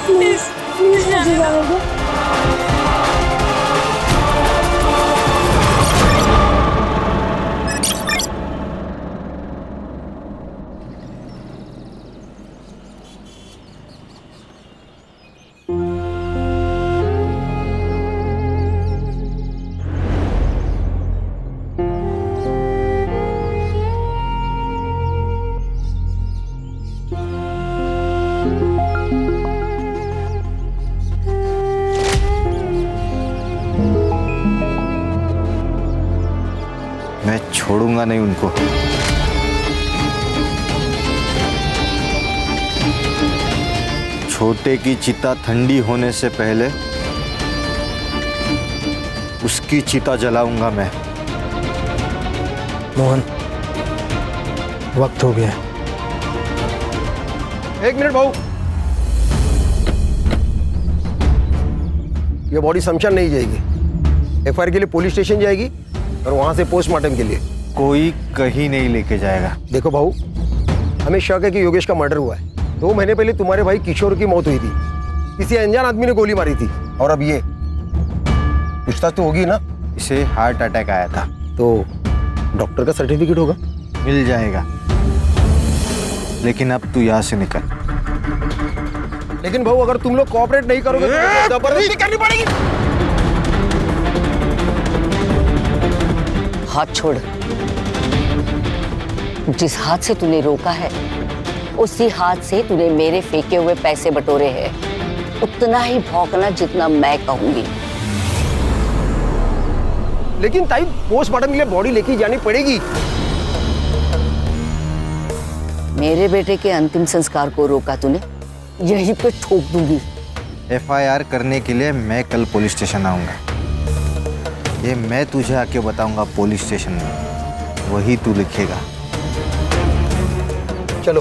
Please please जाने दो। मैं छोड़ूंगा नहीं उनको। छोटे की चिता ठंडी होने से पहले उसकी चिता जलाऊंगा मैं। मोहन, वक्त हो गया। एक मिनट भाऊ, ये बॉडी शमशान नहीं जाएगी, एफआईआर के लिए पुलिस स्टेशन जाएगी और वहां से पोस्टमार्टम के लिए। कोई कहीं नहीं लेके जाएगा। देखो भाऊ, हमें शक है कि योगेश का मर्डर हुआ है। 2 महीने पहले तुम्हारे भाई किशोर की मौत हुई थी, किसी अनजान आदमी ने गोली मारी थी। और अब ये पूछताछ तो होगी ना। इसे हार्ट अटैक आया था। तो डॉक्टर का सर्टिफिकेट होगा? मिल जाएगा, लेकिन अब तू यहाँ से निकल। लेकिन भाऊ, अगर तुम लोग कोऑपरेट नहीं करोगे तो जबरदस्ती करनी पड़ेगी। हाथ छोड़। जिस हाथ से तूने रोका है उसी हाथ से तूने मेरे फेंके हुए पैसे बटोरे हैं। उतना ही भौंकना जितना मैं कहूंगी। लेकिन ताई, पोस्टमार्टम के लिए बॉडी लेके जानी पड़ेगी। मेरे बेटे के अंतिम संस्कार को रोका तूने, यहीं पे ठोक दूंगी। एफआईआर करने के लिए मैं कल पुलिस स्टेशन आऊंगा। ये मैं तुझे आके बताऊंगा पुलिस स्टेशन में, वही तू लिखेगा। चलो।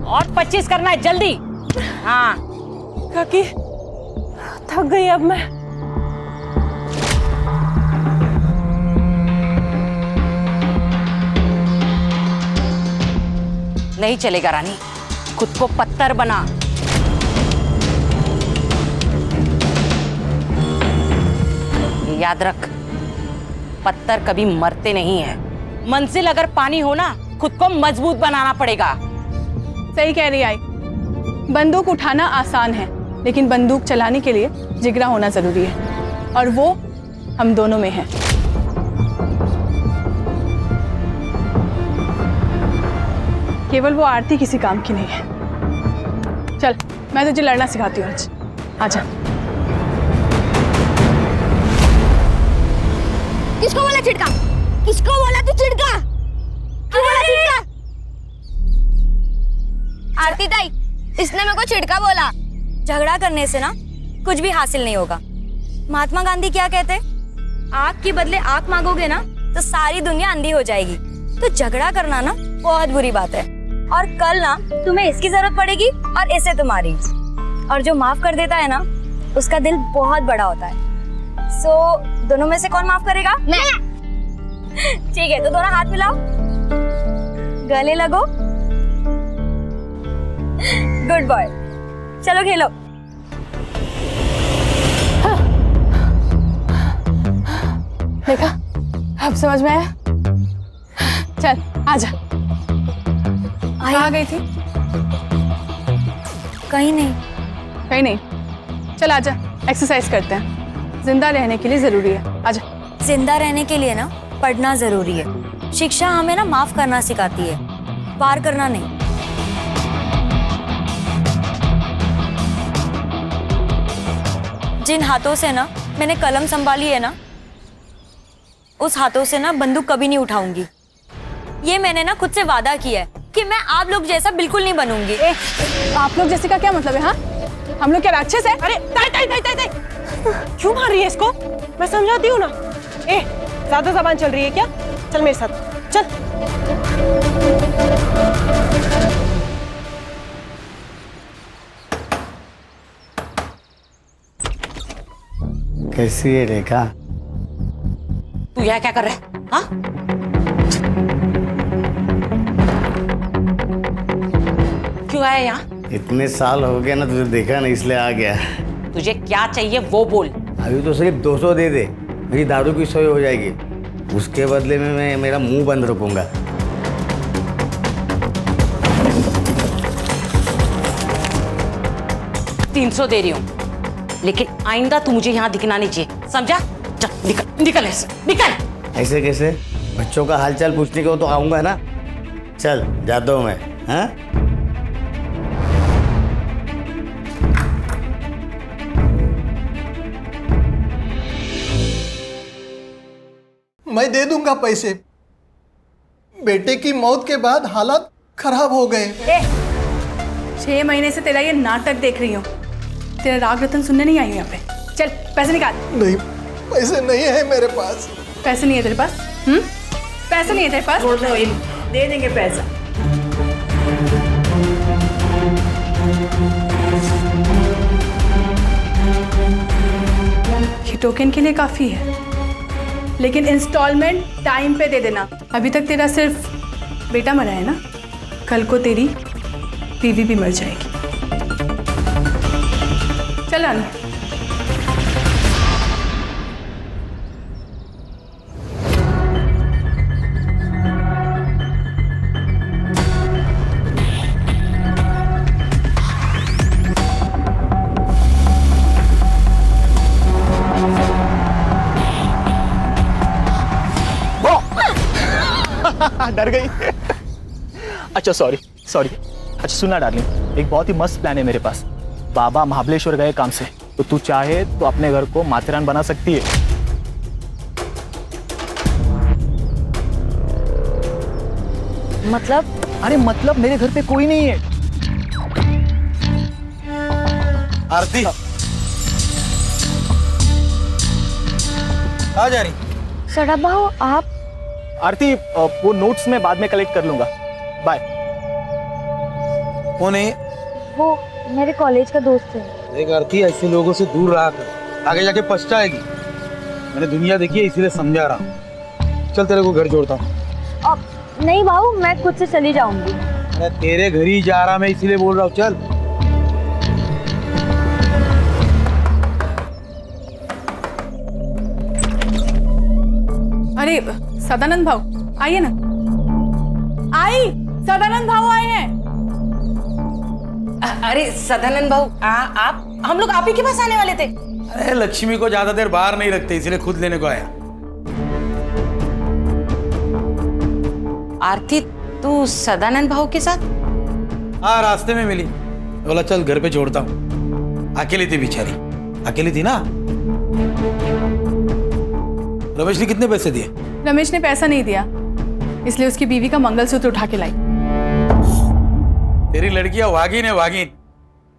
और 25 करना है, जल्दी। हाँ काकी, थक गई अब मैं। नहीं चलेगा रानी, खुद को पत्थर बना। याद रख, पत्थर कभी मरते नहीं है। मंजिल अगर पानी हो ना, खुद को मजबूत बनाना पड़ेगा। सही कह रही आई। बंदूक उठाना आसान है, लेकिन बंदूक चलाने के लिए जिगरा होना जरूरी है, और वो हम दोनों में है। केवल वो आरती किसी काम की नहीं है। चल, मैं तुझे लड़ना सिखाती हूँ आज। आजा। किसको बोला चिड़का? किसको बोला तू चिड़का? क्यों बोला चिड़का? आरती ताई, इसने मेरे को चिड़का बोला। झगड़ा करने से ना कुछ भी हासिल नहीं होगा। महात्मा गांधी क्या कहते? आग के बदले आग मांगोगे ना तो सारी दुनिया अंधी हो जाएगी। तो झगड़ा करना ना बहुत बुरी बात है। और कल ना तुम्हें इसकी जरूरत पड़ेगी और इसे तुम्हारी। और जो माफ कर देता है ना, उसका दिल बहुत बड़ा होता है। सो दोनों में से कौन माफ करेगा? मैं। ठीक है, तो दोनों हाथ मिलाओ, गले लगो। गुड बॉय, चलो खेलो। देखा, अब समझ में आया। चल आजा। कहाँ गई थी? कहीं नहीं। कहीं नहीं? चल आजा, एक्सरसाइज करते हैं। जिंदा रहने के लिए जरूरी है। आजा। जिंदा रहने के लिए ना पढ़ना जरूरी है। शिक्षा हमें ना माफ करना सिखाती है, पार करना नहीं। जिन हाथों से ना मैंने कलम संभाली है ना, उस हाथों से ना बंदूक कभी नहीं उठाऊंगी। ये मैंने ना खुद से वादा किया है कि मैं आप लोग जैसा बिल्कुल नहीं बनूंगी। आप लोग जैसे का क्या मतलब है? हाँ, हम लोग क्या राक्षस है? अरे ताई ताई ताई ताई ताई, क्यों मार रही है इसको? मैं समझाती हूँ ना। ज्यादा जबान चल रही है क्या? चल मेरे साथ चल। कैसी है रेखा? तू यहाँ क्या कर रहा है? हाँ? क्यों आया यहाँ? इतने साल हो गए ना, तुझे देखा नहीं इसलिए आ गया। तुझे क्या चाहिए वो बोल। अभी तो सिर्फ 200 दे दे, मेरी दारू की सोई हो जाएगी। उसके बदले में मैं मेरा मुंह बंद रखूंगा। तीन 300 दे रही हूँ, लेकिन आइंदा तू मुझे यहाँ दिखना नहीं चाहिए, समझा? चल निकल निकल ऐसे, निकल। ऐसे कैसे? बच्चों का हालचाल पूछने को तो आऊंगा ना। चल जाता हूँ मैं। हाँ, मैं दे दूंगा पैसे। बेटे की मौत के बाद हालात खराब हो गए। 6 महीने से तेरा ये नाटक देख रही हूँ। तेरा राग रतन सुनने नहीं आई हूँ यहाँ पे। चल पैसे निकाल। नहीं, पैसे नहीं है मेरे पास। पैसे नहीं है तेरे पास? पैसे नहीं है तेरे पास? दे देंगे पैसा। ये टोकन के लिए काफी है, लेकिन इंस्टॉलमेंट टाइम पे दे देना। अभी तक तेरा सिर्फ बेटा मरा है ना, कल को तेरी बीवी भी मर जाएगी। चल रानी। डर गई। अच्छा सॉरी। अच्छा सुना डार्लिंग, एक बहुत ही मस्त प्लान है मेरे पास। बाबा महाबलेश्वर गए काम से, तो तू चाहे तो अपने घर को माथेरान बना सकती है। मतलब? अरे मतलब मेरे घर पे कोई नहीं है। आरती आ जा रही। सड़ा भाव आप? आरती, वो नोट्स मैं बाद में कलेक्ट कर लूंगा। बाय। कौन है? वो मेरे कॉलेज का दोस्त है। देख आरती, ऐसे लोगों से दूर रहा कर, आगे जाके पछताएगी। मैंने दुनिया देखी है, इसीलिए समझा रहा हूँ। चल तेरे को घर जोड़ता हूँ। नहीं भाऊ, मैं खुद से चली जाऊंगी। अरे तेरे घर ही जा रहा मैं, इसीलिए बोल रहा हूँ। चल। अरे सदानंद भाऊ आइए ना। सदानंद भाऊ आए हैं। अरे सदानंद भाऊ, आप हम लोग आप ही के पास आने वाले थे। अरे लक्ष्मी को ज्यादा देर बाहर नहीं रखते, इसलिए खुद लेने को आया। आरती, तू सदानंद भाऊ के साथ? हाँ, रास्ते में मिली, बोला चल घर पे छोड़ता हूँ। अकेली थी बेचारी, अकेली थी ना। रमेश ने कितने पैसे दिए? रमेश ने पैसा नहीं दिया, इसलिए उसकी बीवी का मंगलसूत्र उठा के लाई। तेरी लड़कियां वागिन है, वागिन।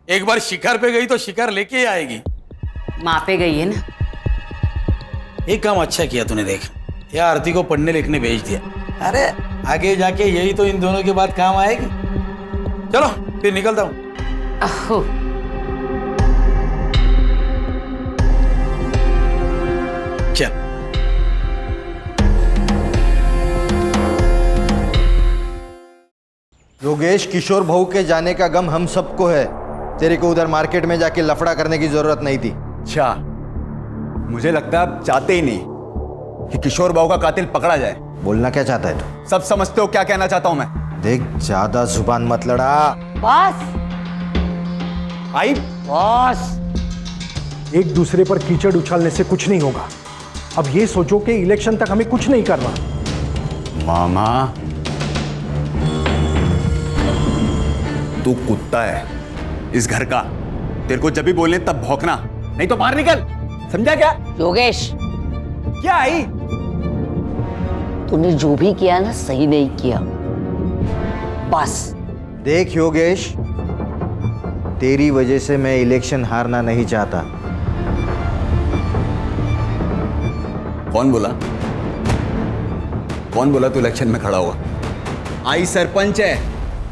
एक बार शिकार पे गई तो शिकार लेके ही आएगी। माँ पे गई है ना। एक काम अच्छा किया तूने, देख या आरती को पढ़ने लिखने भेज दिया। अरे आगे जाके यही तो इन दोनों के बाद काम आएगी। चलो फिर निकलता हूँ। अहो, चल। योगेश, किशोर भाऊ के जाने का गम हम सबको है। तेरे को उधर मार्केट में जाके लफड़ा करने की जरूरत नहीं थी। अच्छा, मुझे लगता है आप चाहते ही नहीं कि किशोर बाबू का कातिल पकड़ा जाए। बोलना क्या चाहता है तू? सब समझते हो क्या कहना चाहता हूं मैं। देख, ज्यादा जुबान मत लड़ा। बस आई बस। एक दूसरे पर कीचड़ उछालने से कुछ नहीं होगा। अब ये सोचो कि इलेक्शन तक हमें कुछ नहीं करना। मामा, तू कुत्ता है इस घर का। तेरे को जब भी बोलने तब भौंकना, नहीं तो बाहर निकल, समझा क्या? योगेश, क्या आई? तूने जो भी किया ना, सही नहीं किया। बस। देख योगेश, तेरी वजह से मैं इलेक्शन हारना नहीं चाहता। कौन बोला? कौन बोला तू इलेक्शन में खड़ा होगा? आई सरपंच है,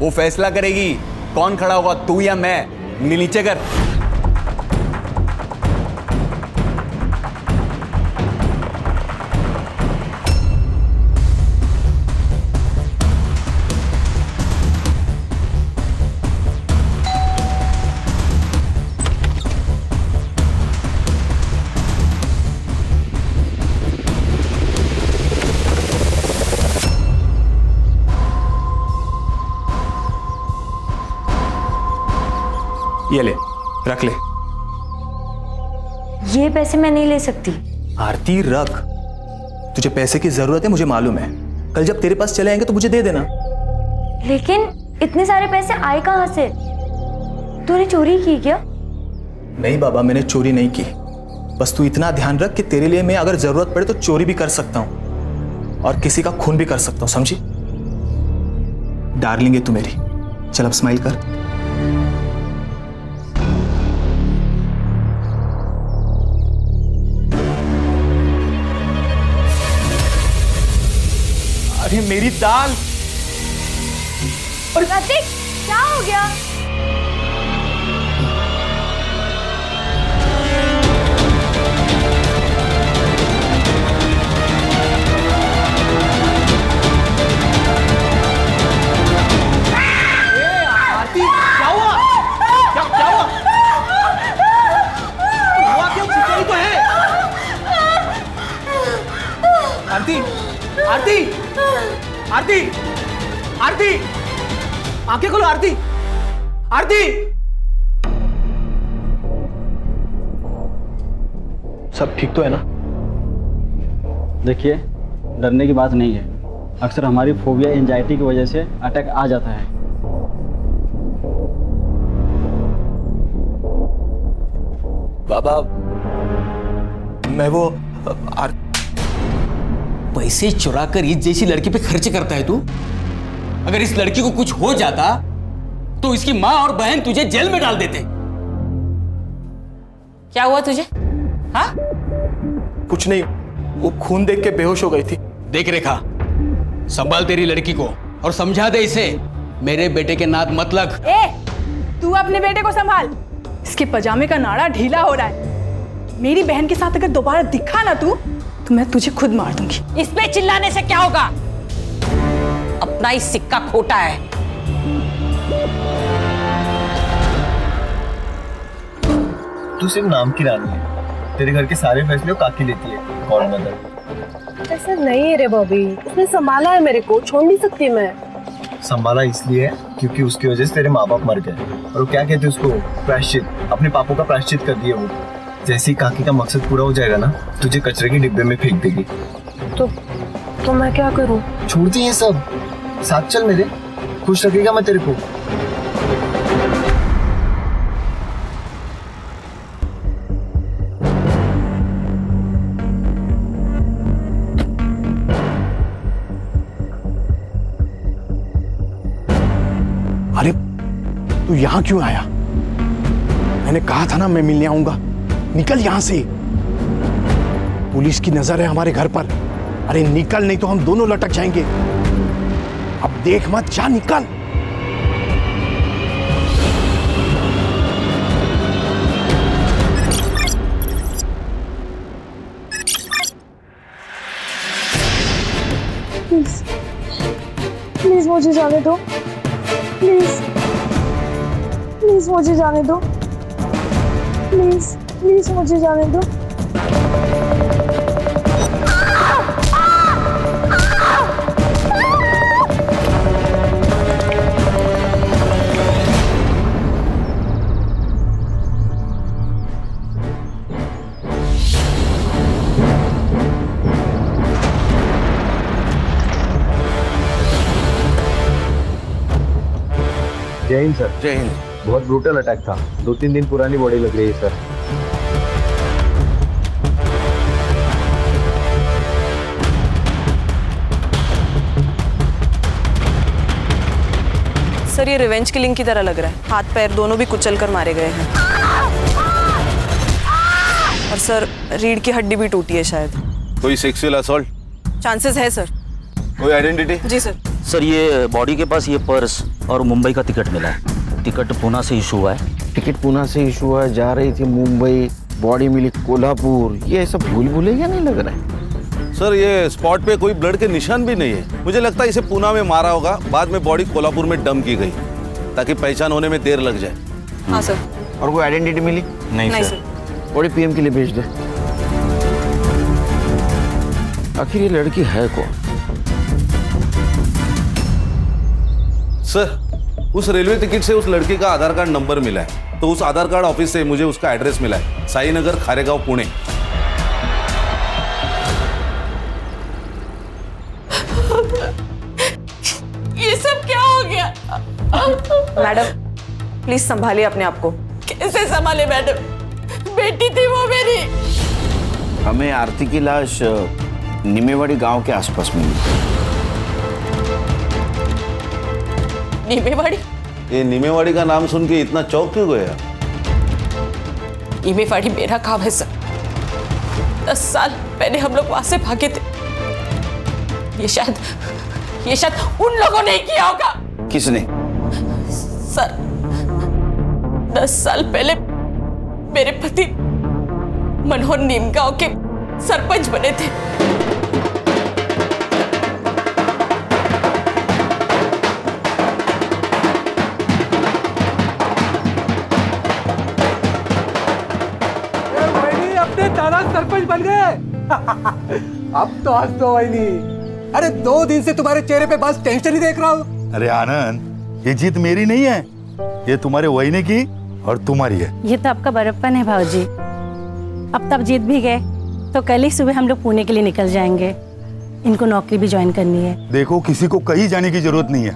वो फैसला करेगी कौन खड़ा होगा, तू या मैं। उंगली नीचे कर। रख ले। ये पैसे मैं नहीं ले सकती। आरती रख, तुझे पैसे की जरूरत है मुझे मालूम है। कल जब तेरे पास चले आएंगे तो मुझे दे देना। लेकिन इतने सारे पैसे आए कहाँ से? तूने चोरी की क्या? नहीं बाबा, मैंने चोरी नहीं की। बस तू इतना ध्यान रख कि तेरे लिए मैं अगर जरूरत पड़े तो चोरी भी कर सकता हूं और किसी का खून भी कर सकता हूं, समझी? डार्लिंग है तू मेरी। चल अब स्माइल कर। अरे मेरी दाल। और कार्तिक, क्या हो गया? क्या हुआ? क्या हुआ? हुआ क्यों? खिचड़ी तो है। आरती, आरती, आरती, आरती, आंखें खोलो आरती, आरती। सब ठीक तो है ना? देखिए, डरने की बात नहीं है। अक्सर हमारी फोबिया एंजाइटी की वजह से अटैक आ जाता है। बाबा, मैं वो पैसे चुरा कर ईद जैसी लड़की पे खर्च करता है तू? अगर इस लड़की को कुछ हो जाता तो इसकी माँ और बहन तुझे जेल में डाल देते। क्या हुआ तुझे? हाँ? कुछ नहीं, वो खून देख के बेहोश हो गई थी। देख रेखा, संभाल तेरी लड़की को और समझा दे इसे मेरे बेटे के नाद मत लग। तू अपने बेटे को संभाल। इसके पजामे का नाड़ा ढीला हो रहा है। मेरी बहन के साथ अगर दोबारा दिखा ना तू, तो मैं तुझे खुद मार दूंगी। इस पे चिल्लाने से क्या होगा? अपना ही सिक्का खोटा है। तू सिर्फ नाम की रानी है। तेरे घर के सारे फैसले काकी लेती है। कौन मदर? ऐसा नहीं है रे बॉबी, उसने संभाला है मेरे को, छोड़ नहीं सकती मैं। संभाला इसलिए है क्योंकि उसकी वजह से तेरे माँ बाप मर गए और वो क्या कहते हैं उसको, प्रायश्चित। अपने पापों का प्रायश्चित कर दिया वो। जैसे ही काकी का मकसद पूरा हो जाएगा ना, तुझे कचरे के डिब्बे में फेंक देगी। तो मैं क्या करूं? छोड़ दी ये सब, साथ चल मेरे। खुश रखेगा मैं तेरे को। अरे तू यहां क्यों आया? मैंने कहा था ना मैं मिलने आऊंगा। निकल यहां से। पुलिस की नजर है हमारे घर पर। अरे निकल, नहीं तो हम दोनों लटक जाएंगे। अब देख मत, जा निकल। प्लीज मुझे जाने दो। प्लीज मुझे जाने दो। प्लीज मुझे जाने दो। जय हिंद सर। जय हिंद। बहुत ब्रूटल अटैक था। 2-3 दिन पुरानी बॉडी लग रही है सर। सर ये रिवेंज किलिंग की तरह लग रहा है। हाथ पैर दोनों भी कुचल कर मारे गए हैं। और सर रीढ़ की हड्डी भी टूटी है शायद। कोई सेक्सुअल असॉल्ट? चांसेस है सर। कोई आइडेंटिटी? जी सर। सर ये बॉडी के पास ये पर्स और मुंबई का टिकट मिला है। टिकट पूना से इशू हुआ है। टिकट पूना से इशू हुआ है, जा रही थी मुंबई, बॉडी मिली कोल्हापुर। ये सब भूल भुलैया नहीं लग रहा है। सर ये स्पॉट पे कोई ब्लड के निशान भी नहीं है। मुझे लगता है इसे पूना में मारा होगा, बाद में बॉडी कोल्हापुर में डंप की गई ताकि पहचान होने में देर लग जाए। हाँ सर। और कोई आइडेंटिटी मिली? नहीं सर। बॉडी पीएम के लिए भेज दे। आखिर ये लड़की है कौन? सर उस रेलवे टिकट से उस लड़की का आधार कार्ड नंबर मिला है। तो उस आधार कार्ड ऑफिस से मुझे उसका एड्रेस मिला है, साई नगर, खारेगांव, पुणे। ये सब क्या हो गया? मैडम प्लीज संभालिए अपने आप को। कैसे संभाले मैडम? बेटी थी वो मेरी। हमें आरती की लाश निमेवाड़ी गांव के आसपास मिली। निमेवाड़ी? ये निमेवाड़ी का नाम सुन के इतना चौंक क्यों गया? निमेवाड़ी मेरा गांव है सर। 10 साल पहले हम लोग वहां से भागे थे। ये शायद उन लोगों ने किया होगा। किसने? सर 10 साल पहले मेरे पति मनोहर नीमगांव के सरपंच बने थे। अपने दादा सरपंच बन गए। अब तो हंस दो वहीनी। अरे 2 दिन से तुम्हारे चेहरे पे बस टेंशन ही देख रहा हूँ। अरे आनंद, ये जीत मेरी नहीं है, ये तुम्हारे वहीने की और तुम्हारी है। ये तो आपका बड़प्पन है भाऊजी। अब तब जीत भी गए तो कल ही सुबह हम लोग पुणे के लिए निकल जाएंगे। इनको नौकरी भी ज्वाइन करनी है। देखो, किसी को कहीं जाने की जरूरत नहीं है।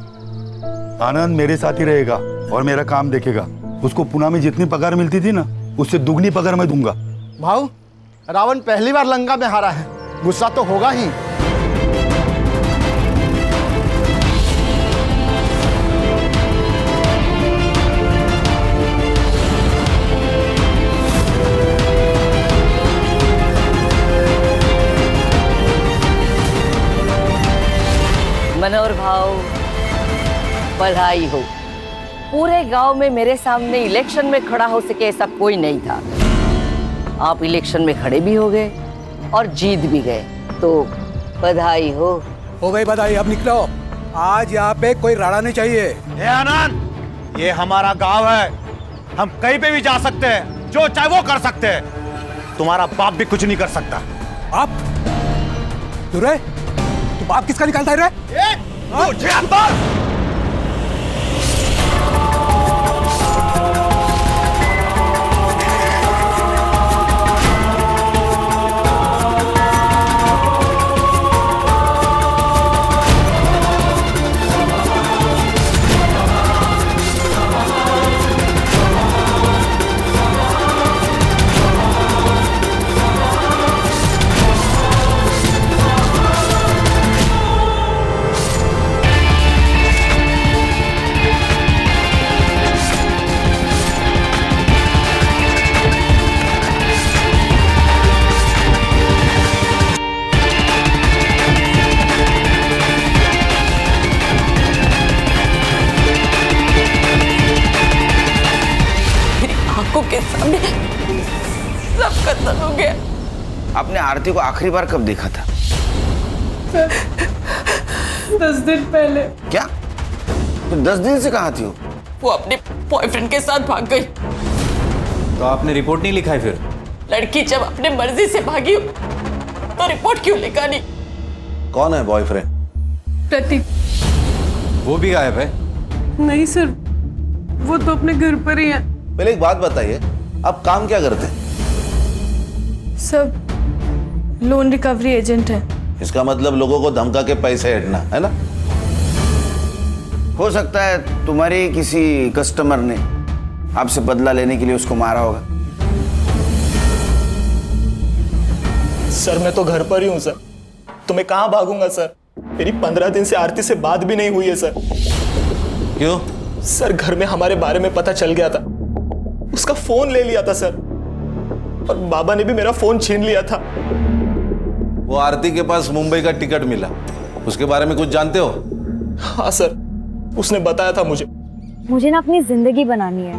आनंद मेरे साथ ही रहेगा और मेरा काम देखेगा। उसको पुणे में जितनी पगार मिलती थी ना, उससे दुगनी पगार मैं दूंगा। भाऊ, रावण पहली बार लंका में हारा है, गुस्सा तो होगा ही। मनोहर भाव, बधाई हो। पूरे गांव में मेरे सामने इलेक्शन में खड़ा हो सके ऐसा कोई नहीं था। आप इलेक्शन में खड़े भी हो गए और जीत भी गए, तो बधाई हो। ओ भाई बधाई, अब निकलो। आज यहाँ पे कोई राड़ा नहीं चाहिए। ए आनंद, ये हमारा गांव है, हम कहीं पे भी जा सकते हैं, जो चाहे वो कर सकते हैं। तुम्हारा बाप भी कुछ नहीं कर सकता। आप तू रे, तू बाप किसका निकालता है रे? मुझे अंदर के सामने सब खत्म हो गया। आपने आरती को आखिरी बार कब देखा था? 10 दिन पहले। क्या? तो 10 दिन से कहाँ थी वो? वो अपने बॉयफ्रेंड के साथ भाग गई। तो आपने रिपोर्ट नहीं लिखा है फिर? लड़की जब अपने मर्जी से भागी हो तो रिपोर्ट क्यों लिखा नहीं? कौन है बॉयफ्रेंड? प्रतीक। वो भी गायब है? नहीं सर, वो तो अपने घर पर ही है। पहले एक बात बताइए, आप काम क्या करते हैं? सब लोन रिकवरी एजेंट है। इसका मतलब लोगों को धमका के पैसे हटना है ना? हो सकता है तुम्हारे किसी कस्टमर ने आपसे बदला लेने के लिए उसको मारा होगा। सर मैं तो घर पर ही हूँ सर, तो मैं कहाँ भागूंगा सर? मेरी 15 दिन से आरती से बात भी नहीं हुई है सर। क्यों? सर घर में हमारे बारे में पता चल गया था, उसका फोन ले लिया था सर, और बाबा ने भी मेरा फोन छीन लिया था। वो आरती के पास मुंबई का टिकट मिला, उसके बारे में कुछ जानते हो? हाँ सर, उसने बताया था मुझे। मुझे ना अपनी जिंदगी बनानी है,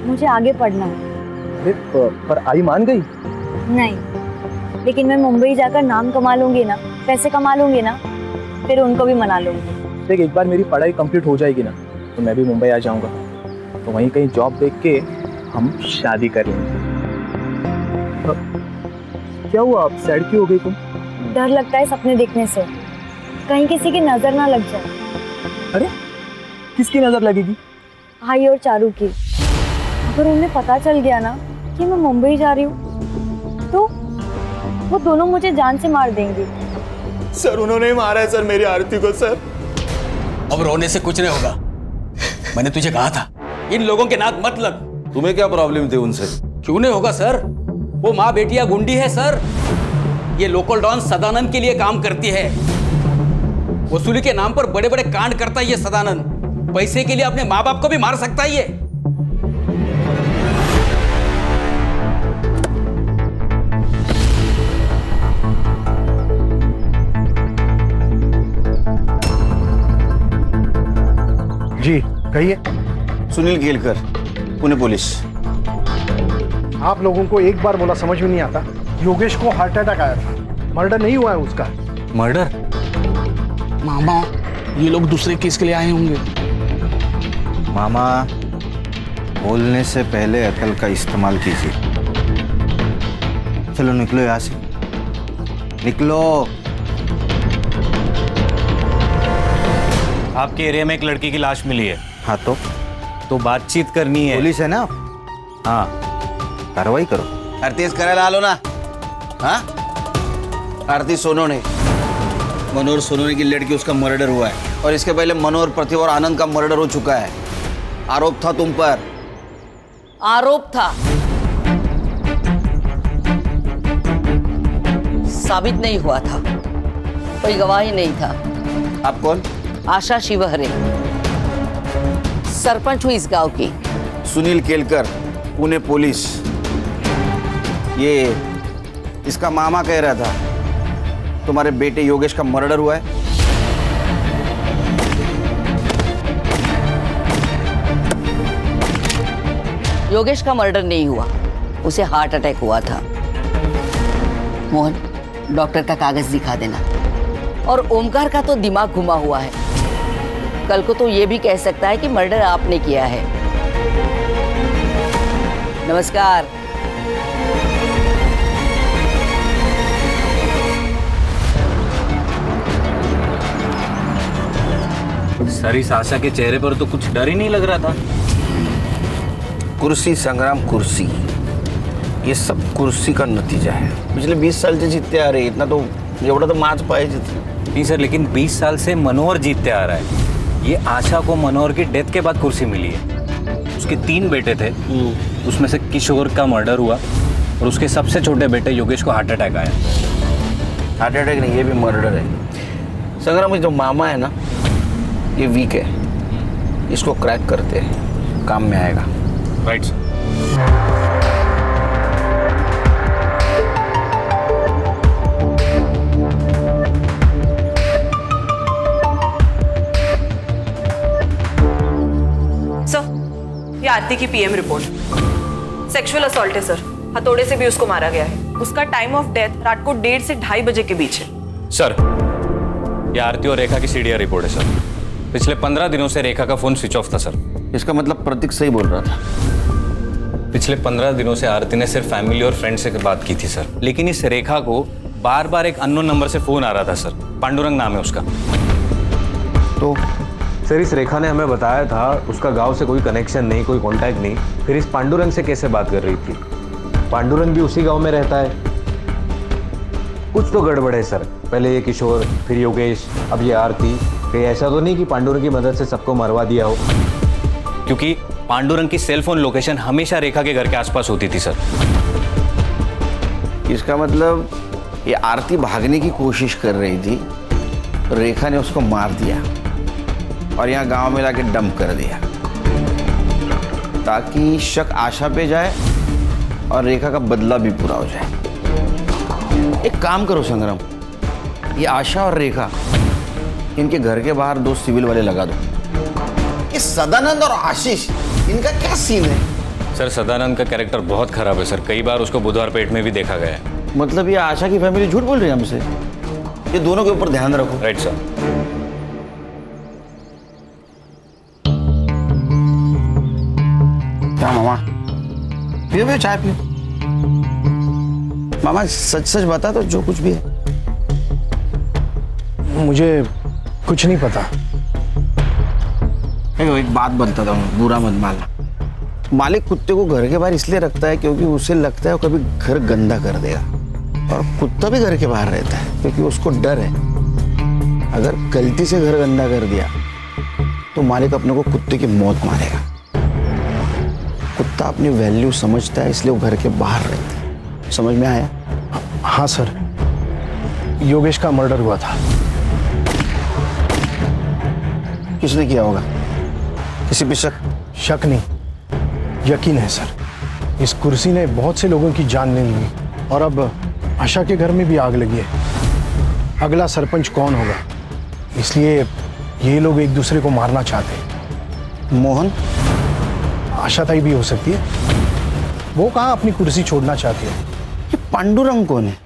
मुझे आगे पढ़ना है। पर आई मान गई? नहीं, लेकिन मैं मुंबई जाकर नाम कमा लूंगी ना, पैसे कमा लूंगी ना, फिर उनको भी मना लूंगी। देख, एक बार मेरी पढ़ाई कंप्लीट हो जाएगी ना, तो मैं भी मुंबई आ जाऊंगा, तो वहीं कहीं जॉब देख के हम शादी कर लेंगे। क्या हुआ, आप सैड क्यों हो गई तुम? डर लगता है सपने देखने से, कहीं किसी की नजर ना लग जाए। अरे किसकी नजर लगेगी? भाई और चारू की। अगर उन्हें पता चल गया ना कि मैं मुंबई जा रही हूँ तो वो दोनों मुझे जान से मार देंगे। सर उन्होंने मारा है सर मेरी आरती को सर। अब रोने से कुछ नहीं होगा। मैंने तुझे कहा था इन लोगों के नाक मत लग। तुम्हें क्या प्रॉब्लम थी उनसे? क्यों नहीं होगा सर, वो माँ बेटिया गुंडी है सर। ये लोकल डॉन सदानंद के लिए काम करती है। वसूली के नाम पर बड़े बड़े कांड करता है ये सदानंद। पैसे के लिए अपने माँ बाप को भी मार सकता है ये। जी कहिए। सुनील केलकर, पुणे पुलिस। आप लोगों को एक बार बोला समझ में नहीं आता? योगेश को हार्ट अटैक आया था, मर्डर नहीं हुआ है उसका। मर्डर? मामा ये लोग दूसरे केस के लिए आए होंगे। मामा, बोलने से पहले अकल का इस्तेमाल कीजिए। चलो निकलो यहाँ से, निकलो। आपके एरिया में एक लड़की की लाश मिली है। हाँ तो बातचीत करनी है। पुलिस है ना? हाँ, कार्रवाई करो। आरती करा ला लो ना। हाँ, आरती सोनोने, मनोहर सोनोने की लड़की, उसका मर्डर हुआ है। और इसके पहले मनोहर, प्रतिभा और आनंद का मर्डर हो चुका है। आरोप था तुम पर। आरोप था, साबित नहीं हुआ था, कोई गवाही नहीं था। आप कौन? आशा शिवहरे, सरपंच हूँ इस गांव की। सुनील केलकर, पुणे पुलिस। ये इसका मामा कह रहा था तुम्हारे बेटे योगेश का मर्डर हुआ है। योगेश का मर्डर नहीं हुआ, उसे हार्ट अटैक हुआ था। मोहन, डॉक्टर का कागज दिखा देना। और ओमकार का तो दिमाग घुमा हुआ है, कल को तो ये भी कह सकता है कि मर्डर आपने किया है। नमस्कार। सर, इस आशा के चेहरे पर तो कुछ डर ही नहीं लग रहा था। कुर्सी संग्राम, कुर्सी, ये सब कुर्सी का नतीजा है। पिछले 20 साल से जीतते आ रहे, इतना तो एवढा तो माच पाहिजे। नहीं सर, लेकिन 20 साल से मनोहर जीतते आ रहा है। ये आशा को मनोहर की डेथ के बाद कुर्सी मिली है। उसके 3 बेटे थे, उसमें से किशोर का मर्डर हुआ और उसके सबसे छोटे बेटे योगेश को हार्ट अटैक आया। हार्ट अटैक नहीं, ये भी मर्डर है। संग्राम, जो मामा है ना, ये वीक है, इसको क्रैक करते हैं, काम में आएगा। Right sir. ये आरती की पीएम रिपोर्ट। सेक्सुअल असॉल्ट है सर, हथौड़े से भी उसको मारा गया है। उसका टाइम ऑफ डेथ रात को 1:30 से 2:30 बजे के बीच है। सर, ये आरती और रेखा की सीडीआर रिपोर्ट है सर। पिछले 15 दिनों से रेखा का फोन स्विच ऑफ था सर। इसका मतलब प्रतीक सही बोल रहा था। पिछले 15 दिनों से आरती ने सिर्फ फैमिली और फ्रेंड से बात की थी सर, लेकिन इस रेखा को बार बार एक अननोन नंबर से फोन आ रहा था सर। पांडुरंग नाम है उसका। तो सर, इस रेखा ने हमें बताया था उसका गांव से कोई कनेक्शन नहीं, कोई कांटेक्ट नहीं। फिर इस पांडुरंग से कैसे बात कर रही थी? पांडुरंग भी उसी गांव में रहता है। कुछ तो गड़बड़ है सर। पहले ये किशोर, फिर योगेश, अब ये आरती। कहीं ऐसा तो नहीं कि पांडुरंग की मदद से सबको मरवा दिया हो? क्योंकि पांडुरंग की सेल फोन लोकेशन हमेशा रेखा के घर के आसपास होती थी सर। इसका मतलब ये आरती भागने की कोशिश कर रही थी, रेखा ने उसको मार दिया और यहाँ गांव में लाके डंप कर दिया ताकि शक आशा पे जाए और रेखा का बदला भी पूरा हो जाए। एक काम करो संग्राम, ये आशा और रेखा, इनके घर के बाहर 2 सिविल वाले लगा दो। ये सदानंद और आशीष, इनका क्या सीन है? सर, सदानंद का कैरेक्टर बहुत खराब है सर। कई बार उसको बुधवार पेट में भी देखा गया है। मतलब ये आशा की फैमिली झूठ बोल रही है हमसे? ये दोनों के ऊपर ध्यान रखो। Right sir. क्या मामा, पियो चाय पियो। मामा सच सच बता दो, जो कुछ भी है। मुझे कुछ नहीं पता। एक बात बताता हूँ, बुरा मत मानना। मालिक कुत्ते को घर के बाहर इसलिए रखता है क्योंकि उसे लगता है वो कभी घर गंदा कर देगा, और कुत्ता भी घर के बाहर रहता है क्योंकि उसको डर है अगर गलती से घर गंदा कर दिया तो मालिक अपने को कुत्ते की मौत मारेगा। कुत्ता अपनी वैल्यू समझता है इसलिए वो घर के बाहर रहता है। समझ में आया? हाँ सर, योगेश का मर्डर हुआ था। किसने किया होगा? किसी पे शक? शक नहीं, यकीन है सर। इस कुर्सी ने बहुत से लोगों की जान ले ली और अब आशा के घर में भी आग लगी है। अगला सरपंच कौन होगा, इसलिए ये लोग एक दूसरे को मारना चाहते हैं। मोहन? आशा ताई भी हो सकती है। वो कहाँ अपनी कुर्सी छोड़ना चाहती है। ये पांडुरंग कौन है?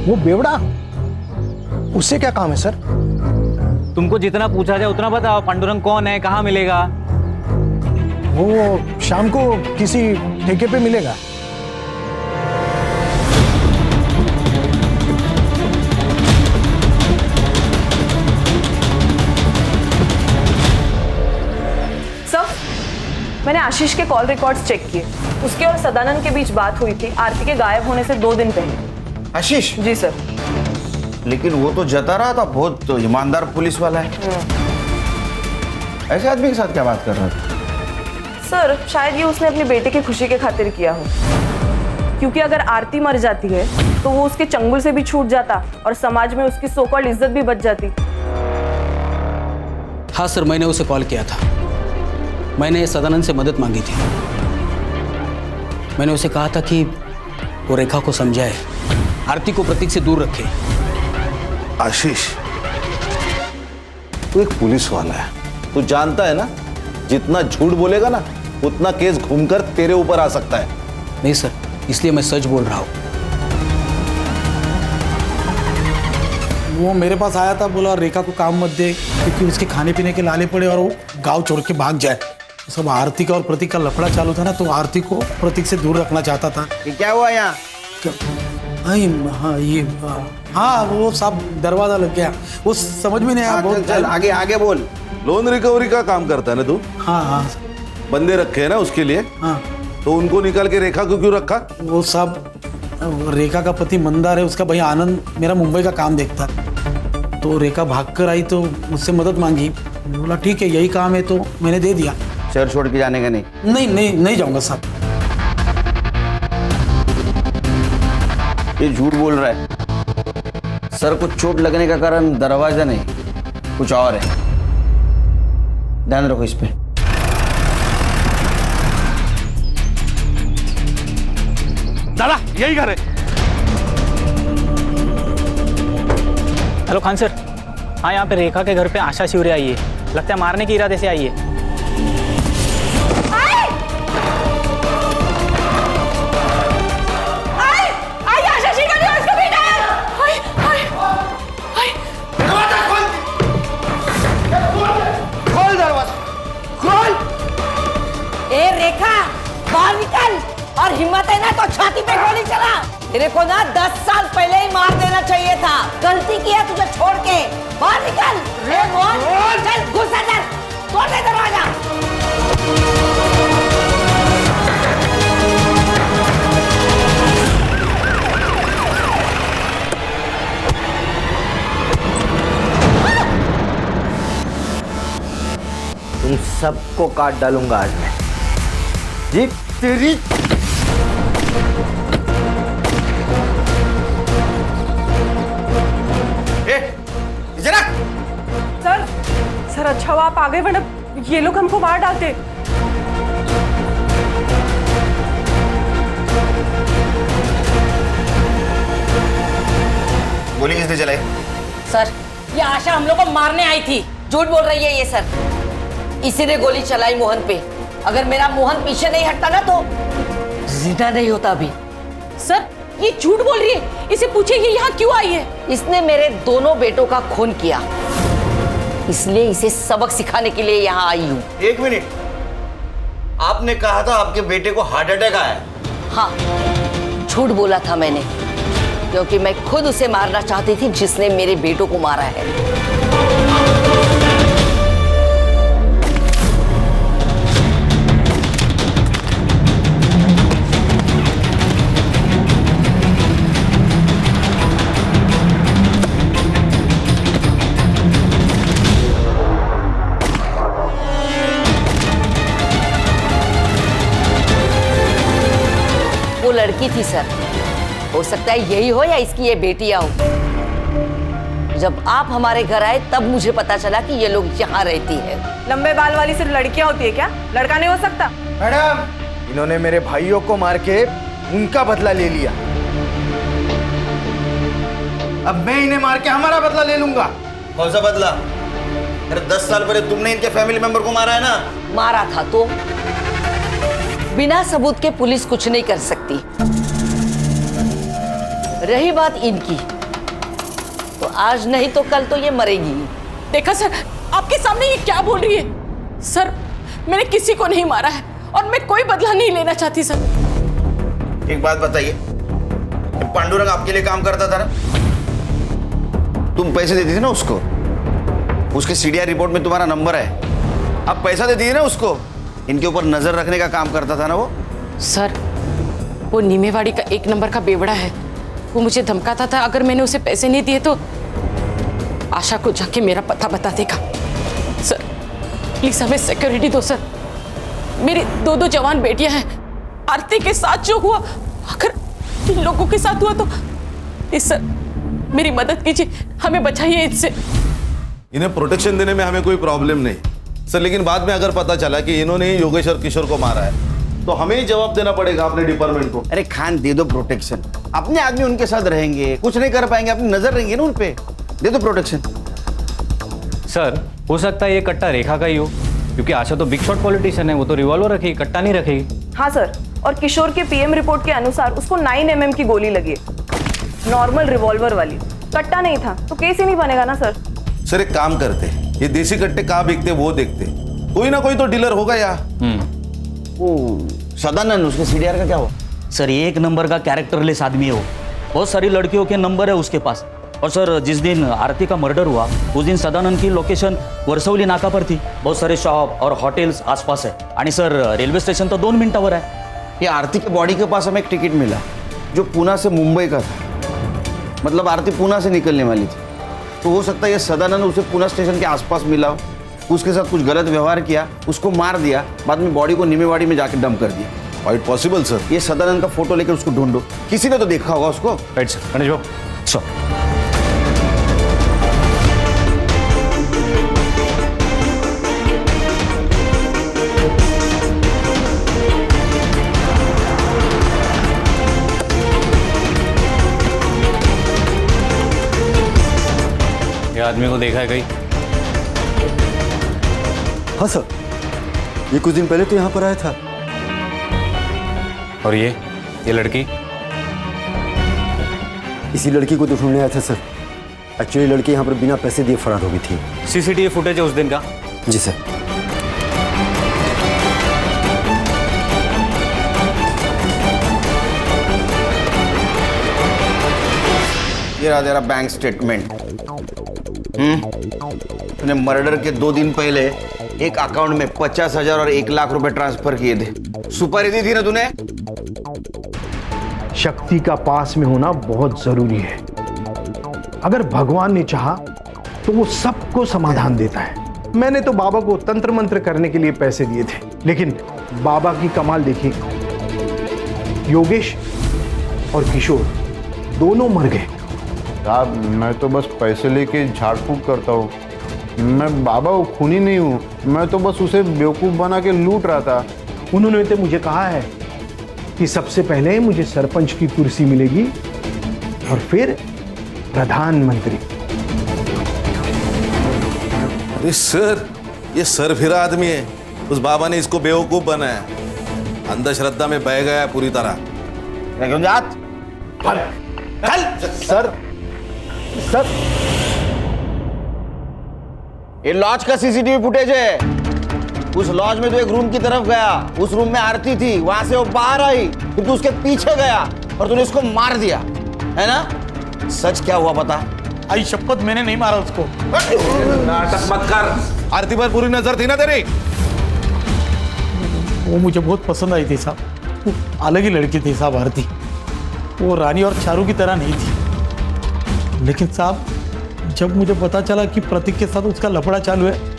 वो बेवड़ा, उससे क्या काम है सर? तुमको जितना पूछा जाए उतना बताओ। पांडुरंग कौन है, कहाँ मिलेगा? वो शाम को किसी ठेके पे मिलेगा। सर, मैंने आशीष के कॉल रिकॉर्ड्स चेक किए। उसके और सदानंद के बीच बात हुई थी आरती के गायब होने से 2 दिन पहले। आशीष? जी सर। लेकिन वो तो जता रहा था, बहुत ईमानदार पुलिस वाला है। ऐसे आदमी के साथ क्या बात कर रहा था? सर, शायद ये उसने अपने बेटे की खुशी के खातिर किया हो, क्योंकि अगर आरती मर जाती है तो वो उसके चंगुल से भी छूट जाता और समाज में उसकी सो कॉल्ड इज्जत भी बच जाती। हाँ सर, मैंने उसे कॉल किया था। मैंने सदानंद से मदद मांगी थी। मैंने उसे कहा था कि वो रेखा को समझाए, आरती को प्रतीक से दूर रखे। आशीष, तू एक पुलिस वाला है, तू जानता है ना जितना झूठ बोलेगा ना उतना केस घूमकर तेरे ऊपर आ सकता है। नहीं सर, इसलिए मैं सच बोल रहा हूँ। वो मेरे पास आया था, बोला रेखा को काम मत दे क्योंकि उसके खाने पीने के लाले पड़े और वो गांव छोड़ के भाग जाए। सब आरती का और प्रतीक का लफड़ा चालू था ना, तो आरती को प्रतीक से दूर रखना चाहता था। ये क्या हुआ यहाँ? हाँ, वो सब दरवाजा लग गया, वो समझ में नहीं आया। बहुत चल आगे आगे बोल। लोन रिकवरी का काम करता है ना तू? हाँ हाँ। बंदे रखे हैं ना उसके लिए? हाँ। तो उनको निकाल के रेखा को क्यों रखा? वो सब रेखा का पति मंदार है, उसका भैया आनंद मेरा मुंबई का काम देखता है। तो रेखा भागकर आई तो मुझसे मदद मांगी। बोला ठीक है, यही काम है, तो मैंने दे दिया। शहर छोड़ के जाने का नहीं? नहीं जाऊंगा साहब। ये झूठ बोल रहा है। सर को चोट लगने का कारण दरवाजा नहीं, कुछ और है। ध्यान रखो इस पे। दादा, यही घर है। Hello Khan sir. हाँ, यहाँ पे रेखा के घर पे आशा शिवरे आई है। लगता है मारने के इरादे से आई है। बाहर निकल, और हिम्मत है ना तो छाती पे गोली चला। तेरे को ना 10 साल पहले ही मार देना चाहिए था। गलती किया तुझे छोड़ के। बाहर निकल। रे मोहन, चल घुस अंदर, तोड़ दे दरवाजा। तुम सबको काट डालूंगा आज मैं। जी तेरी सर अच्छा हुआ आप आ गए, वरना ये लोग हमको मार डालते। गोली किसने चलाई? सर, ये आशा हम लोग को मारने आई थी। झूठ बोल रही है ये सर। इसी ने गोली चलाई मोहन पे। अगर मेरा मोहन पीछे नहीं हटता ना तो जिंदा नहीं होता अभी। सर, ये झूठ बोल रही है। इसे पूछिए ये यहाँ क्यों आई है। इसने मेरे दोनों बेटों का खून किया, इसलिए इसे सबक सिखाने के लिए यहाँ आई हूँ। 1 मिनट, आपने कहा था आपके बेटे को हार्ट अटैक आया? हाँ, झूठ बोला था मैंने, क्योंकि मैं खुद उसे मारना चाहती थी जिसने मेरे बेटों को मारा है। लड़की थी सर। हो सकता है यही हो या इसकी ये बेटियां हो। जब आप हमारे घर आए तब मुझे पता चला कि ये लोग यहाँ रहती है। लंबे बाल वाली सिर्फ लड़कियां होती है क्या? लड़का नहीं हो सकता? मैडम, इन्होंने मेरे भाइयों को मार के उनका बदला ले लिया, अब मैं इन्हें मार के हमारा बदला ले लूंगा। कौन सा बदला? अरे 10 साल पहले तुमने इनके फैमिली मेंबर को मारा है ना। मारा था तो बिना सबूत के पुलिस कुछ नहीं कर सकती। रही बात इनकी, तो आज नहीं तो कल तो ये मरेगी। देखा सर, आपके सामने ये क्या बोल रही है? सर, मैंने किसी को नहीं मारा है और मैं कोई बदला नहीं लेना चाहती सर। एक बात बताइए, पांडुरंग आपके लिए काम करता था ना? तुम पैसे देती थी ना उसको, उसके सीडीआर रिपोर्ट में तुम्हारा नंबर है, आप पैसा देती थी ना उसको, इनके ऊपर नजर रखने का काम करता था ना वो। सर, वो नीमेवाड़ी का 1 नंबर का बेवड़ा है। वो मुझे धमकाता था अगर मैंने उसे पैसे नहीं दिए तो आशा को जाके मेरा पता बता देगा। सर प्लीज हमें सिक्योरिटी दो सर। मेरी 2 जवान बेटियां हैं। आरती के साथ जो हुआ अगर इन लोगों के साथ हुआ तो प्लीज सर मेरी मदद कीजिए, हमें बचाइए इससे। इन्हें प्रोटेक्शन देने में हमें कोई प्रॉब्लम नहीं सर, लेकिन बाद में अगर पता चला कि इन्होंने ही योगेश और किशोर को मारा है तो हमें ही जवाब देना पड़ेगा अपने डिपार्टमेंट को। अरे खान, दे दो प्रोटेक्शन, अपने आदमी उनके साथ रहेंगे, कुछ नहीं कर पाएंगे, अपनी नजर रहेंगे ना उन पे, दे दो प्रोटेक्शन। सर हो सकता है ये कट्टा रेखा का ही हो, क्योंकि आशा तो बिग शॉट पॉलिटिशियन है, वो तो रिवॉल्वर रखेगी, कट्टा नहीं रखेगी। हाँ सर, और किशोर के पीएम रिपोर्ट के अनुसार उसको 9 mm की गोली लगी है, नॉर्मल रिवॉल्वर वाली, कट्टा नहीं था, तो केस ही नहीं बनेगा ना सर। सर एक काम करते, ये देसी कट्टे कहाँ बिकते वो देखते, कोई ना कोई तो डीलर होगा यार। वो सदानंद, उसके सीडीआर का क्या हुआ? सर 1 नंबर का कैरेक्टरलेस आदमी है वो, बहुत सारी लड़कियों के नंबर है उसके पास। और सर जिस दिन आरती का मर्डर हुआ उस दिन सदानंद की लोकेशन वरसवली नाका पर थी, बहुत सारे शॉप और हॉटेल्स आसपास है, आणि सर रेल्वे स्टेशन तो 2 मिनिटावर है। ये आरती के बॉडी के पास हमें एक टिकट मिला जो पूना से मुंबई का था, मतलब आरती पूना से निकलने वाली थी, तो हो सकता है ये सदानंद उसे पूना स्टेशन के आसपास मिला हो, उसके साथ कुछ गलत व्यवहार किया, उसको मार दिया, बाद में बॉडी को नीमेवाड़ी में जाके डंप कर दिया। Quite possible sir. ये सदानंद का फोटो लेकर उसको ढूंढो, किसी ने तो देखा होगा उसको। राइट सर, गणेश बाबू सर। ये आदमी को देखा है कहीं? हाँ सर, ये कुछ दिन पहले तो यहाँ पर आया था। और ये लड़की? इसी लड़की को तो ढूंढने आया था सर। एक्चुअली लड़की यहाँ पर बिना पैसे दिए फरार हो गई थी। सीसीटीवी फुटेज है उस दिन का? जी सर। ये रहा तेरा बैंक स्टेटमेंट। तूने मर्डर के 2 दिन पहले एक अकाउंट में 50,000 और 1 लाख रुपए ट्रांसफर किए थे, सुपारी दी थी ना तूने? शक्ति का पास में होना बहुत जरूरी है। अगर भगवान ने चाहा तो वो सबको समाधान देता है। मैंने तो बाबा को तंत्र मंत्र करने के लिए पैसे दिए थे, लेकिन बाबा की कमाल देखिए, योगेश और किशोर दोनों मर गए। साहब मैं तो बस पैसे लेके झाड़ फूक करता हूँ, मैं बाबा वो खूनी नहीं हूँ, मैं तो बस उसे बेवकूफ़ बना के लूट रहा था। उन्होंने तो मुझे कहा है कि सबसे पहले मुझे सरपंच की कुर्सी मिलेगी और फिर प्रधानमंत्री। अरे सर, ये सरफिरा आदमी है, उस बाबा ने इसको बेवकूफ बनाया, अंधश्रद्धा में बह गया पूरी तरह। सर ये लॉज का सीसीटीवी फुटेज है। उस लॉज में तो एक रूम की तरफ गया, उस रूम में आरती थी, वहां से वो बाहर आई, फिर तू उसके पीछे गया और तूने उसको मार दिया, है ना? सच क्या हुआ पता? आई शपथ, मैंने नहीं मारा उसको। नाटक मत कर, आरती पर पूरी नजर थी ना तेरी। वो मुझे बहुत पसंद आई थी साहब, वो अलग ही लड़की थी साहब आरती, वो रानी और चारू की तरह नहीं थी। लेकिन साहब जब मुझे पता चला कि प्रतीक के साथ उसका लफड़ा चालू है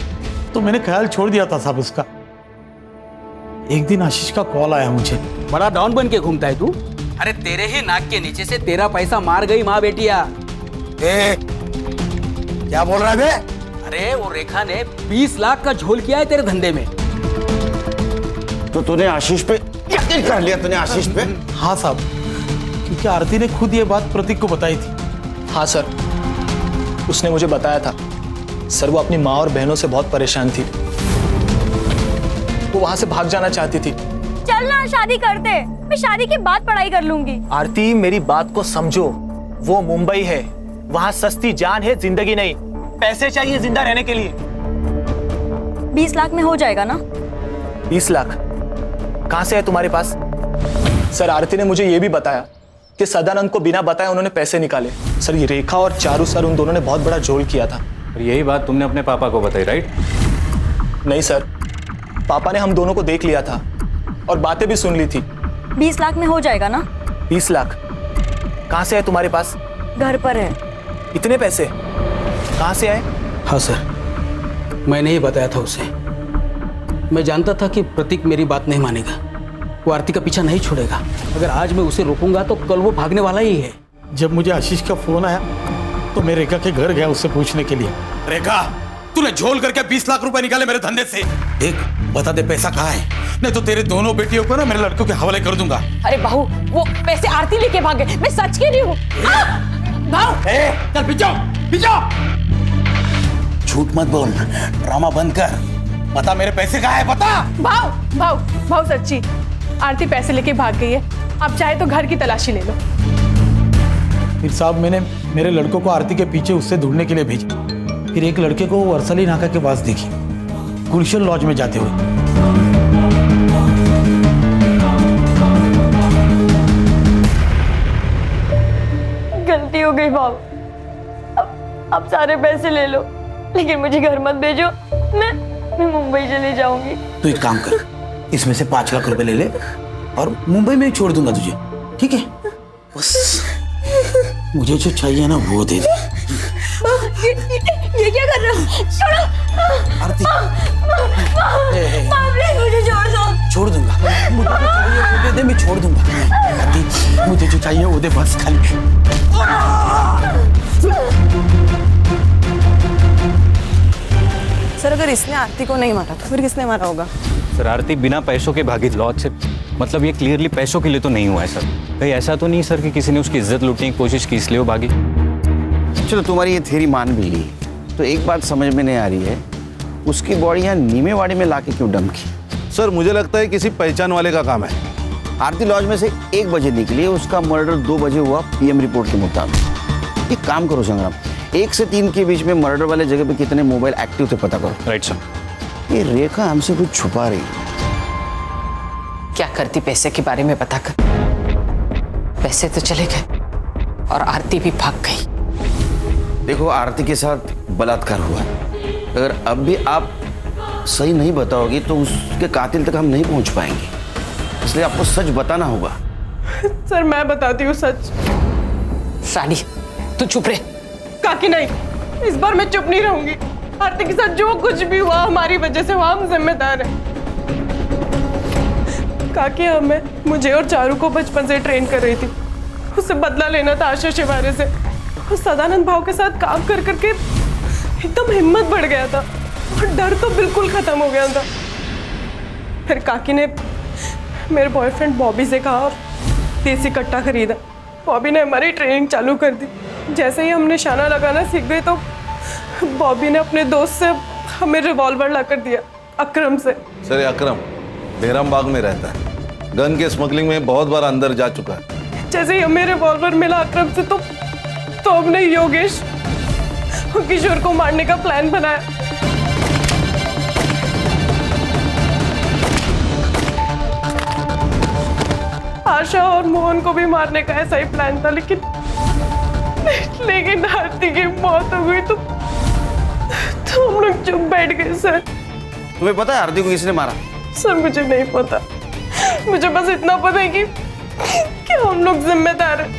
तो मैंने ख्याल छोड़ दिया था साहब उसका। एक दिन आशीष का कॉल आया मुझे। बड़ा डॉन बन के घूमता है तू, अरे तेरे ही नाक के नीचे से तेरा पैसा मार गई माँ बेटिया। क्या बोल रहा है बे? अरे वो रेखा ने 20 लाख का झोल किया है तेरे धंधे में। तो तूने आशीष पे यकीन कर लिया? तूने आशीष पे? हाँ साहब, क्योंकि आरती ने खुद ये बात प्रतीक को बताई थी। हाँ सर, उसने मुझे बताया था। सर, वो अपनी माँ और बहनों से बहुत परेशान थी। वो वहां से भाग जाना चाहती थी। चल ना शादी करते, मैं शादी के बाद पढ़ाई कर लूंगी। आरती, मेरी बात को समझो। वो मुंबई है, वहां सस्ती जान है, जिंदगी नहीं। पैसे चाहिए जिंदा रहने के लिए। 20 लाख में हो जाएगा ना? 20 लाख कहां से है तुम्हारे पास? सर, आरती ने मुझे यह भी बताया कि सदानंद को बिना बताए उन्होंने पैसे निकाले। सर, ये रेखा और चारू सर, उन दोनों ने बहुत बड़ा झोल किया था। और यही बात तुमने अपने पापा को बताई, राइट? नहीं सर, पापा ने हम दोनों को देख लिया था और बातें भी सुन ली थी। 20 लाख में हो जाएगा ना? 20 लाख कहां से है तुम्हारे पास? घर पर है। इतने पैसे कहां से आए? हाँ सर, मैंने ही बताया था उसे। मैं जानता था कि प्रतीक मेरी बात नहीं मानेगा, वो आरती का पीछा नहीं छोड़ेगा। अगर आज मैं उसे रोकूंगा तो कल वो भागने वाला ही है। जब मुझे आशीष का फोन आया तो मैं रेखा के घर गया उससे पूछने के लिए। रेखा, तूने झोल करके 20 लाख रुपए निकाले मेरे धंधे से। देख, बता दे पैसा कहाँ है, नहीं तो तेरे दोनों बेटियों को ना मेरे लड़कों के हवाले कर दूंगा। अरे बहू, वो पैसे आरती लेके भागे, मैं सच कह रही हूँ। चल पीछे पीछे। झूठ मत बोल, ड्रामा बंद कर। बता मेरे पैसे कहाँ है, बता। भाव सच्ची, आरती पैसे लेके भाग गई है। आप चाहे तो घर की तलाशी ले लो। फिर साहब, मैंने मेरे लड़कों को आरती के पीछे उससे ढूंढने के लिए भेजा। फिर एक लड़के को वर्सली नाका के पास देखी, गुलशन लॉज में जाते हुए। गलती हो गई भाव, अब सारे पैसे ले लो, लेकिन मुझे घर मत भेजो। मैं मुंबई चली जाऊंगी। तू एक काम कर, इसमें से 5 लाख रुपए ले ले और मुंबई में ही छोड़ दूंगा तुझे, ठीक है? बस मुझे जो चाहिए ना वो दे दे। ये क्या कर रहे हो? छोड़ो आरती, प्लीज मुझे छोड़ दो। छोड़ दूंगा। मुझे जो चाहिए वो दे दे, मैं छोड़ दूंगा। आरती, मुझे जो चाहिए वो दे बस खाली। सर, अगर इसने आरती को नहीं मारा तो फिर किसने मारा होगा? सर, आरती बिना पैसों के भागी लॉज से, मतलब ये क्लियरली पैसों के लिए तो नहीं हुआ है सर। कहीं ऐसा तो नहीं सर कि किसी ने उसकी इज्जत लूटने की कोशिश की इसलिए वो भागी? चलो, तुम्हारी ये थ्योरी मान भी ली, तो एक बात समझ में नहीं आ रही है, उसकी बॉडी यहाँ नीमेवाड़ी में लाके क्यों डंप की? सर, मुझे लगता है किसी पहचान वाले का काम है। आरती लॉज में से 1 बजे निकली, उसका मर्डर 2 बजे हुआ पीएम रिपोर्ट के मुताबिक। एक काम करो संग्राम, 1 से 3 के बीच में मर्डर वाले जगह पे कितने मोबाइल एक्टिव थे पता करो। Right sir. ये रेखा हमसे कुछ छुपा रही है। क्या करती पैसे के बारे में पता कर। पैसे तो चले गए और आरती भी भाग गई। देखो, आरती के साथ बलात्कार हुआ, अगर अब भी आप सही नहीं बताओगी तो उसके कातिल तक हम नहीं पहुंच पाएंगे, इसलिए आपको सच बताना होगा। सर, मैं बताती हूँ सच। रानी, तू चुप रहे। काकी नहीं, इस बार मैं चुप नहीं रहूंगी। आरती के साथ जो कुछ भी हुआ हमारी वजह से हुआ, हम जिम्मेदार हैं। काकी हमें, मुझे और चारू को बचपन से ट्रेन कर रही थी। उससे बदला लेना था आशा शिवारे से। उस सदानंद भाव के साथ काम कर करके एकदम हिम्मत बढ़ गया था और डर तो बिल्कुल खत्म हो गया था। फिर काकी ने मेरे बॉयफ्रेंड बॉबी से कहा और देसी कट्टा खरीदा। बॉबी ने हमारी ट्रेनिंग चालू कर दी। जैसे ही हम निशाना लगाना सीख गए तो बॉबी ने अपने दोस्त से हमें रिवॉल्वर ला कर दिया, अकरम से। सर, अकरम बेरम बाग में रहता है, गन के स्मगलिंग में बहुत बार अंदर जा चुका है। जैसे ही हमें रिवॉल्वर मिला अकरम से तो हमने योगेश और किशोर को मारने का प्लान बनाया। आशा और मोहन को भी मारने का ऐसा ही प्लान था, लेकिन आरती की मौत हो गई तो हम लोग चुप बैठ गए। सर, तुम्हें पता है आरती को किसने मारा? सर, मुझे नहीं पता। मुझे बस इतना पता है कि हम लोग जिम्मेदार हैं।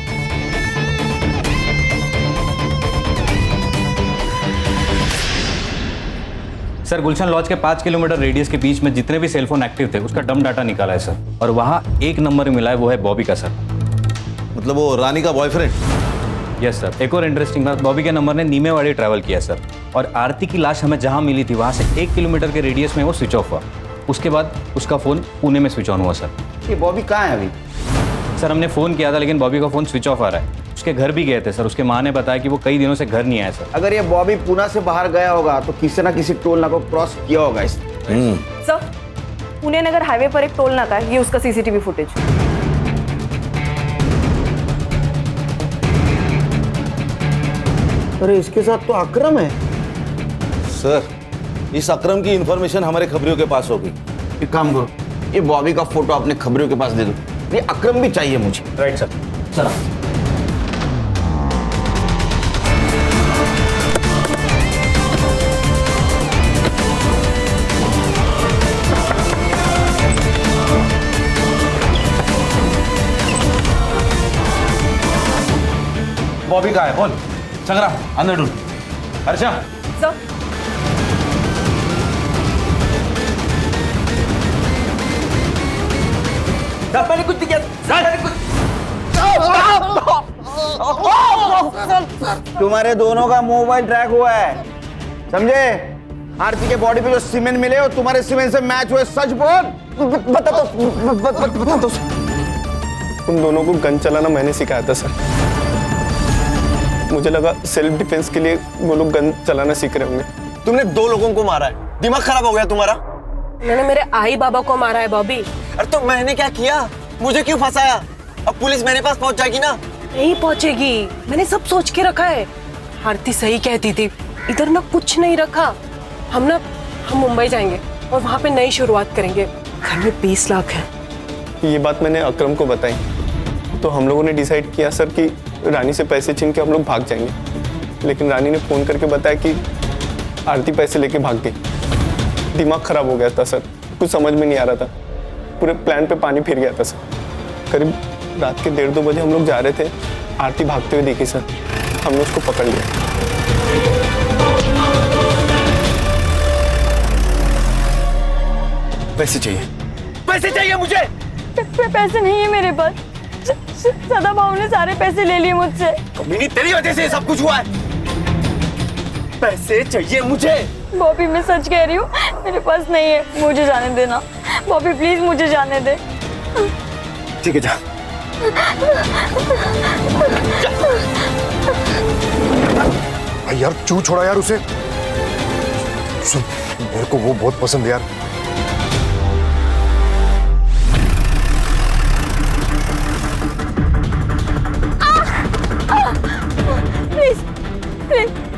सर, गुलशन लॉज के 5 किलोमीटर रेडियस के बीच में जितने भी सेलफोन एक्टिव थे उसका डम डाटा निकाला है सर, और वहाँ एक नंबर मिला है, वो है बॉबी का सर। मतलब वो रानी का बॉयफ्रेंड? Yes sir. एक और इंटरेस्टिंग बात, बॉबी के नंबर ने नीमेवाड़ी ट्रैवल किया सर, और आरती की लाश हमें जहाँ मिली थी वहाँ से 1 किलोमीटर के रेडियस में वो स्विच ऑफ हुआ। उसके बाद उसका फ़ोन पुणे में स्विच ऑन हुआ सर। ये बॉबी कहाँ है अभी? सर हमने फ़ोन किया था लेकिन बॉबी का फ़ोन स्विच ऑफ आ रहा है। उसके घर भी गए थे सर, उसके माँ ने बताया कि वो कई दिनों से घर नहीं आया सर। अगर ये बॉबी पुणे से बाहर गया होगा तो किसी ना किसी टोल नाका को क्रॉस किया होगा इसने। सर, पुणे नगर हाईवे पर एक टोल नाका है, ये उसका सीसीटीवी फुटेज। अरे इसके साथ तो अकरम है। सर, इस अकरम की इंफॉर्मेशन हमारे खबरियों के पास होगी। एक काम करो, ये बॉबी का फोटो अपने खबरियों के पास दे दो, ये अकरम भी चाहिए मुझे। Right sir. चलो। बॉबी कहाँ है? बोल संग्राम, अंदर ढूंढ। हर्षा। सर, मैंने कुछ दिया, तुम्हारे दोनों का मोबाइल ट्रैक हुआ है, समझे? आरती के बॉडी पे जो सीमेंट मिले और तुम्हारे सीमेंट से मैच हुए, सच बोल। बता दो। तुम दोनों को गन चलाना मैंने सिखाया था सर। मुझे लगा सेल्फ डिफेंस के लिए वो लोग गन चलाना सीख रहे होंगे। तुमने 2 लोगों को मारा है, दिमाग खराब हो गया तुम्हारा। मैंने मेरे आई बाबा को मारा है बॉबी। अरे तो मैंने क्या किया? मुझे क्यों फंसाया? अब पुलिस मेरे पास पहुंच जाएगी ना? नहीं पहुंचेगी, मैंने सब सोच के रखा है। आरती सही कहती थी, इधर ना कुछ नहीं रखा। हम मुंबई जाएंगे और वहाँ पे नई शुरुआत करेंगे। घर में 20 लाख है। ये बात मैंने अकरम को बताई तो हम लोगों ने डिसाइड किया सर कि रानी से पैसे छीन के हम लोग भाग जाएंगे, लेकिन रानी ने फ़ोन करके बताया कि आरती पैसे लेके भाग गई। दिमाग खराब हो गया था सर, कुछ समझ में नहीं आ रहा था, पूरे प्लान पे पानी फिर गया था सर। करीब रात के 1:30-2 बजे हम लोग जा रहे थे, आरती भागते हुए दिखी सर, हमने उसको पकड़ लिया। पैसे चाहिए, पैसे चाहिए मुझे। पैसे नहीं है मेरे पास, सदा भाव ने सारे पैसे ले लिए मुझसे। कमीनी, तेरी वजह से सब कुछ हुआ है। पैसे चाहिए मुझे। बॉबी मैं सच कह रही हूँ, मेरे पास नहीं है, मुझे जाने देना। बॉबी प्लीज मुझे जाने दे। ठीक है, जा। यार क्यों छोड़ा यार उसे? सुन, मेरे को वो बहुत पसंद है यार।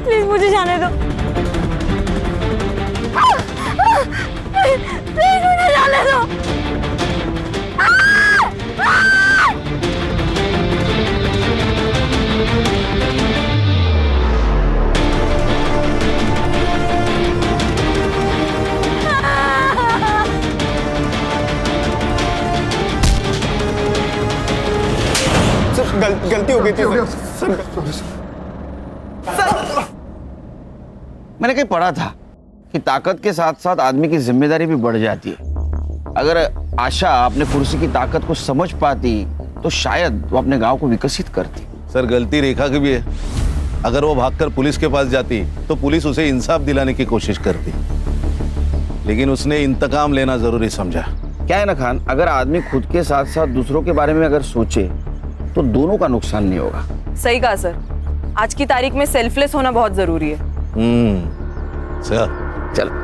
प्लीज मुझे जाने दो। प्लीज मुझे जाने दो। सर गलती हो गई थी सर। मैंने कहीं पढ़ा था कि ताकत के साथ साथ आदमी की जिम्मेदारी भी बढ़ जाती है। अगर आशा अपने कुर्सी की ताकत को समझ पाती तो शायद वो अपने गांव को विकसित करती। सर, गलती रेखा की भी है। अगर वो भागकर पुलिस के पास जाती तो पुलिस उसे इंसाफ दिलाने की कोशिश करती, लेकिन उसने इंतकाम लेना जरूरी समझा। क्या है ना खान, अगर आदमी खुद के साथ साथ दूसरों के बारे में अगर सोचे तो दोनों का नुकसान नहीं होगा। सही कहा सर, आज की तारीख में सेल्फलेस होना बहुत जरूरी है। सर चलो।